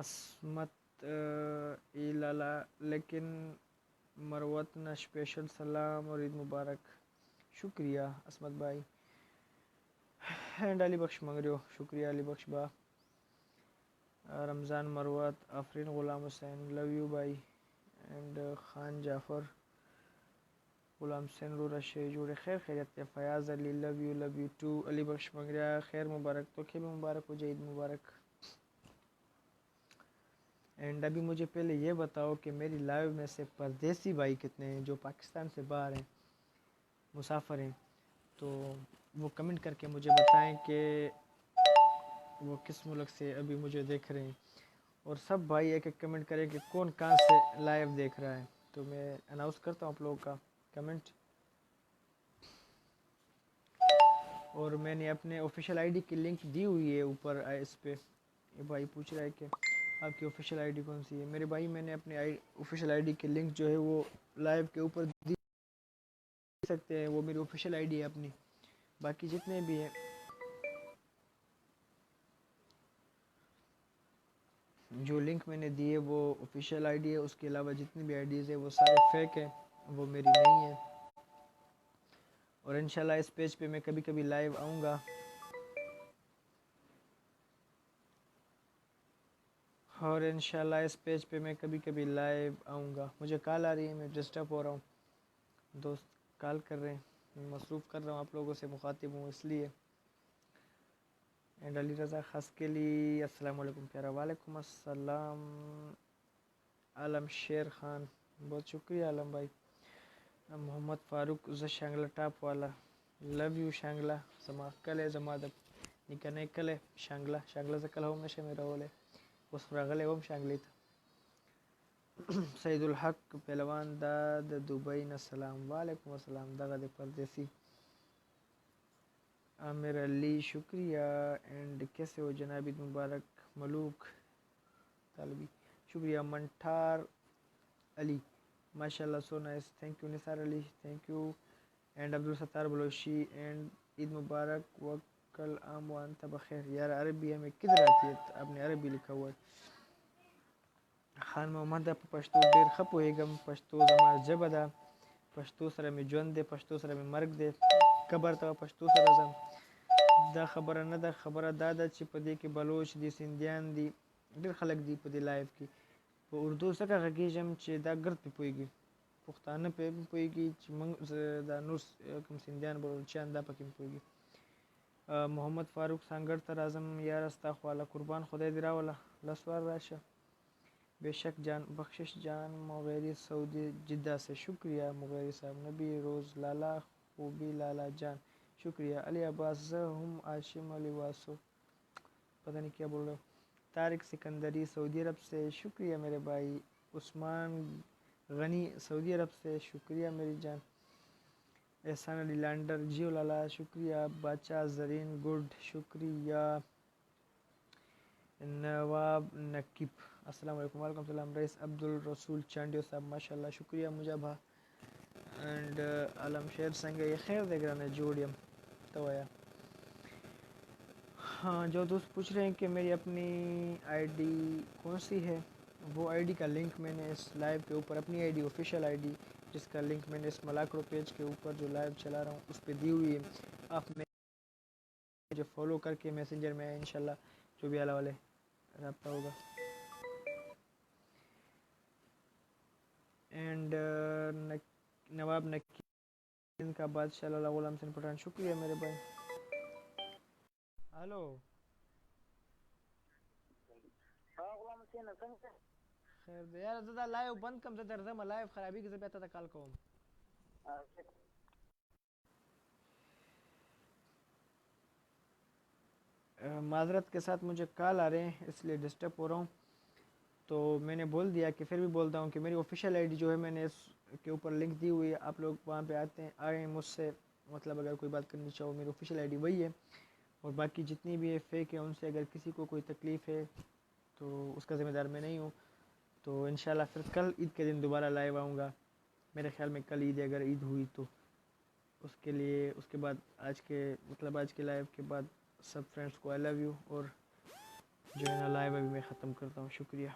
عصمت ای لالا لیکن مروتنا اسپیشل سلام اور عید مبارک. شکریہ عصمت بھائی. اینڈ علی بخش منگریو, شکریہ علی بخش با. رمضان مروت, آفرین غلام حسین, لو یو بھائی. اینڈ خان جعفر, غلام حسین رورا شے جوڑے خیر خیریت. فیاض علی, لو یو ٹو. علی بخش منگریا, خیر مبارک. تو کہ بھی مبارک ہو جائے, عید مبارک. اینڈ ابھی مجھے پہلے یہ بتاؤ کہ میری لائیو میں سے پردیسی بھائی کتنے ہیں جو پاکستان سے باہر ہیں, مسافر ہیں, تو وہ کمنٹ کر کے مجھے بتائیں کہ وہ کس ملک سے ابھی مجھے دیکھ رہے ہیں. اور سب بھائی ایک ایک کمنٹ کریں کہ کون کہاں سے لائیو دیکھ رہا ہے, تو میں اناؤنس کرتا ہوں آپ لوگوں کا کمنٹ. اور میں نے اپنے آفیشیل آئی ڈی کی لنک دی ہوئی ہے اوپر اس پہ. یہ بھائی پوچھ رہا ہے کہ آپ کی آفیشیل آئی ڈی کون سی ہے. میرے بھائی میں نے اپنے آفیشیل آئی ڈی کی لنک جو ہے وہ لائیو کے اوپر دی سکتے ہیں, وہ میری آفیشیل آئی ڈی ہے اپنی. باقی جتنے بھی ہیں جو لنک میں نے دی ہے وہ آفیشیل آئی ڈی ہے, اس کے علاوہ جتنی بھی آئی ڈیز ہیں وہ سارے فیک ہیں, وہ میری نہیں ہیں. اور انشاءاللہ اس پیج پہ میں کبھی کبھی لائیو آؤں گا. اور انشاءاللہ اس پیج پہ میں کبھی کبھی لائیو آؤں گا. مجھے کال آ رہی ہے, میں ڈسٹرب ہو رہا ہوں, دوست کال کر رہے ہیں, میں مصروف کر رہا ہوں, آپ لوگوں سے مخاطب ہوں اس لیے. اینڈ علی رضا خاسکیلی, السلام علیکم پیارا. وعلیکم السلام. عالم شیر خان, بہت شکریہ عالم بھائی. محمد فاروق ز شانگلہ ٹاپ والا, لو یو شانگلہ. زما کلے زما د نکنه کله شانگلہ ز کله هم نشه مې راولې اوس راغلی هم شانګلې ته. سید الحق پهلوان دا د دوبۍ نه سلام. وعلیکم السلام. دغه د پردیسی عامر علی, شکریہ. اینڈ کیسے ہو جناب, عید مبارک. ملوک طالبی, شکریہ. منٹھار علی, ماشاءاللہ so nice, thank you. Nisar Ali, thank you. And Abdul Sattar بلوشی, and عید مبارک وکل عام وانت بخیر. یار عربی ہمیں کدھر آتی ہے, آپ نے عربی لکھا ہوا ہے. خان محمد, په پښتو ډیر ښه پوهیږم, پښتو زما ژبه ده, پښتو سره مې ژوند دی, پښتو سره مې مرګ دی. قبر ته پښتو سره ځم. دا خبره نه ده, خبره دا ده چې په دې کې بلوچ دي, سندیان دي, ډیر خلک دي په دې لایف کې. په اردو ځکه غږیږم چې دا ګرد پې پوهیږي, پښتانه پې پوهیږي چې موږ دا نور کوم سندیان بلوچیان دا پکې پوهیږي. محمد فاروق, سانګړ ته راځم یاره ستا خواله, قربان خدای دې راوله, لس وار راشه. بے شک جان, بخشش جان مغیری سعودی جدہ سے, شکریہ مغیری صاحب. نبی روز لالا, خوبی لالا جان, شکریہ. علی عباس ہم عاشم علی واسو, پتہ نہیں کیا بول رہے ہو. طارق سکندری سعودی عرب سے, شکریہ میرے بھائی. عثمان غنی سعودی عرب سے, شکریہ میری جان. احسان علی لانڈر, جیو لالا, شکریہ. باچا زرین گڈ, شکریہ. نواب نقیب, السلام علیکم. وعلیکم السلام. رئیس عبدالرسول چانڈیو صاحب, ماشاءاللہ, شکریہ. مجھے اینڈ عالم شیر سنگھ, یہ خیر دیکھ رہا ہے جوڑیم تو آیا. ہاں, جو دوست پوچھ رہے ہیں کہ میری اپنی آئی ڈی کون سی ہے, وہ آئی ڈی کا لنک میں نے اس لائیو کے اوپر, اپنی I D official I D جس کا لنک میں نے اس ملاکڑو پیج کے اوپر جو لائیو چلا رہا ہوں اس پہ دی ہوئی ہے. آپ میں جو فالو کر کے میسنجر میں انشاءاللہ جو بھی اعلیٰ والے رابطہ ہوگا. اینڈ نواب نقی کا بادشاہ لالا غلام حسین پٹھان, شکریہ میرے بھائی. ہلو خیر دی یار, زه دا لایو بند کم, زه درځم لایو خرابېږي, زه بیا ته ته کال کوم. معذرت کے ساتھ مجھے کال آ رہے ہیں اس لیے ڈسٹرب ہو رہا ہوں. تو میں نے بول دیا کہ پھر بھی بولتا ہوں کہ میری آفیشیل آئی ڈی جو ہے میں نے اس کے اوپر لنک دی ہوئی ہے, آپ لوگ وہاں پہ آئے ہیں مجھ سے, مطلب اگر کوئی بات کرنی چاہو میری آفیشیل آئی ڈی وہی ہے. اور باقی جتنی بھی فیک ہے ان سے اگر کسی کو کوئی تکلیف ہے تو اس کا ذمہ دار میں نہیں ہوں. تو انشاءاللہ پھر کل عید کے دن دوبارہ لائیو آؤں گا. میرے خیال میں کل عید ہے, اگر عید ہوئی تو اس کے لیے, اس کے بعد آج کے لائیو کے بعد سب فرینڈس کو آئی لو یو, اور جو ہے نا لائیو ابھی میں ختم کرتا ہوں. شکریہ.